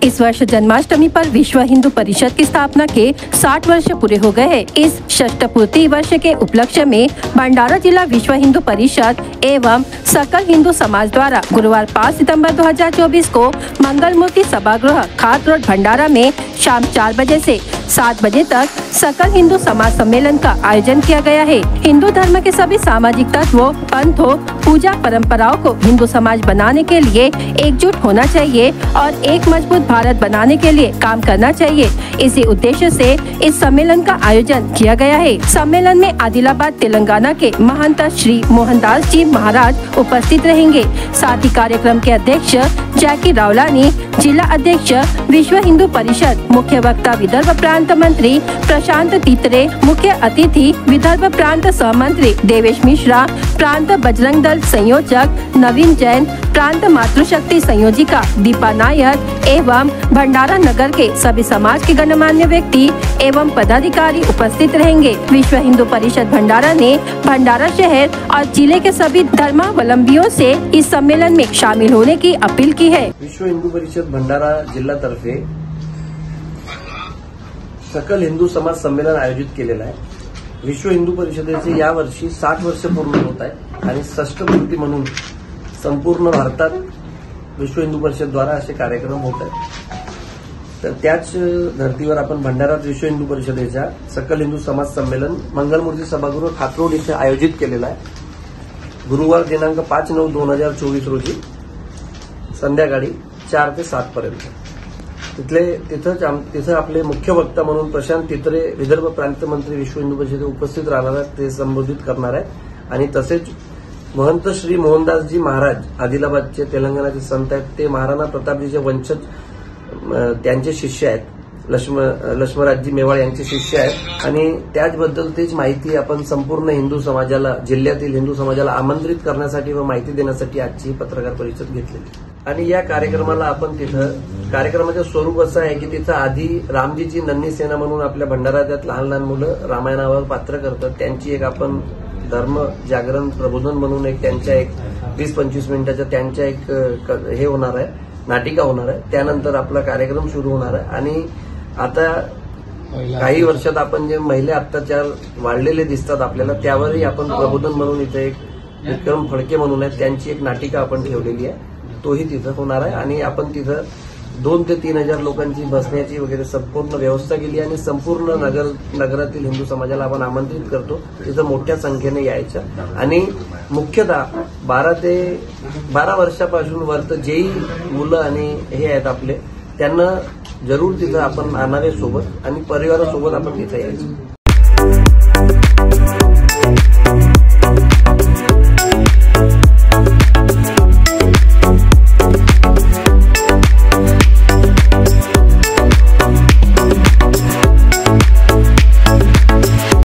इस वर्ष जन्माष्टमी पर विश्व हिंदू परिषद की स्थापना के 60 वर्ष पूरे हो गए हैं। इस षष्ठपूर्ति वर्ष के उपलक्ष्य में भंडारा जिला विश्व हिंदू परिषद एवं सकल हिंदू समाज द्वारा गुरुवार 5 सितंबर 2024 को मंगल मूर्ति सभागृह खात रोड भंडारा में शाम 4 बजे से 7 बजे तक सकल हिंदू समाज सम्मेलन का आयोजन किया गया है। हिंदू धर्म के सभी सामाजिक तत्वों, पंथों, पूजा परंपराओं को हिंदू समाज बनाने के लिए एकजुट होना चाहिए और एक मजबूत भारत बनाने के लिए काम करना चाहिए। इसी उद्देश्य से इस सम्मेलन का आयोजन किया गया है। सम्मेलन में आदिलाबाद तेलंगाना के महंत श्री मोहनदास जी महाराज उपस्थित रहेंगे। साथ ही कार्यक्रम के अध्यक्ष जैकी रावलानी, जिला अध्यक्ष विश्व हिंदू परिषद, मुख्य वक्ता विदर्भ प्रांत मंत्री प्रशांत तीतरे, मुख्य अतिथि विदर्भ प्रांत सहमंत्री देवेश मिश्रा, प्रांत बजरंग दल संयोजक नवीन जैन, प्रांत मातृशक्ति संयोजिका दीपा नायर एवं भंडारा नगर के सभी समाज के गणमान्य व्यक्ति एवं पदाधिकारी उपस्थित रहेंगे। विश्व हिंदू परिषद भंडारा ने भंडारा शहर और जिले के सभी धर्मावलंबियों से इस सम्मेलन में शामिल होने की अपील की है। विश्व हिंदू परिषद भंडारा जिल्ह्यातर्फे सकल हिंदू समाज संमेलन आयोजित केलेलं आहे। विश्व हिंदू परिषदेचे यावर्षी 60 वर्ष पूर्ण होत आहे आणि षष्ठपूर्ती म्हणून संपूर्ण भारतात विश्व हिंदू परिषद द्वारा असे कार्यक्रम होत आहेत। तर त्याच धर्तीवर आपण भंडारात विश्व हिंदू परिषदेच्या सकल हिंदू समाज संमेलन मंगलमूर्ती सभागृह खातरोड इथे आयोजित केलेलं आहे। गुरुवार दिनांक 5/9/2024 रोजी संध्याकाळी 4 ते 7 पर्यंत तिथं आपले मुख्य वक्ता म्हणून प्रशांत तीतरे, विदर्भ प्रांत मंत्री विश्व हिंदू परिषद उपस्थित राहणार आहेत, ते संबोधित करणार आहेत। आणि तसेच महंत श्री मोहनदासजी महाराज आदिलाबादचे तेलंगणाचे संत आहेत, ते महाराणा प्रतापजीचे वंशज त्यांचे शिष्य आहेत, लक्ष्मणराजजी मेवाड यांचे शिष्य आहेत। आणि त्याचबद्दलचीच माहिती आपण संपूर्ण हिंदू समाजाला, जिल्ह्यातील हिंदू समाजाला आमंत्रित करण्यासाठी व माहिती देण्यासाठी आजची पत्रकार परिषद घेतलेली। आणि या कार्यक्रमाला आपण कार्यक्रमाचं स्वरूप असं आहे की तिथं आधी रामजीची नन्ही सेना म्हणून आपल्या भंडाऱ्यात लहान लहान मुलं रामायणावर पात्र करतात, त्यांची एक आपण धर्म जागरण प्रबोधन म्हणून त्यांच्या 20-25 मिनिटाच्या त्यांच्या हे होणार आहे, नाटिका होणार आहे। त्यानंतर आपला कार्यक्रम सुरू होणार आहे। आणि आता काही वर्षात आपण जे महिला अत्याचार वाढलेले दिसतात आपल्याला, त्यावरही आपण प्रबोधन म्हणून इथे एक विक्रम फडके म्हणून आहेत, त्यांची एक नाटिका आपण ठेवलेली आहे, तोही तिथं होणार आहे। आणि आपण तिथं 2 ते 3 हजार लोकांची बसण्याची वगैरे संपूर्ण व्यवस्था केली आणि संपूर्ण नगरातील हिंदू समाजाला आपण आमंत्रित करतो तिथं मोठ्या संख्येने यायचं। आणि मुख्यतः 12 वर्षापासून वरत जेही मुलं आणि हे आहेत आपले, त्यांना जरूर तिथं आपण आणावे सोबत आणि परिवारासोबत आपण तिथं यायचं।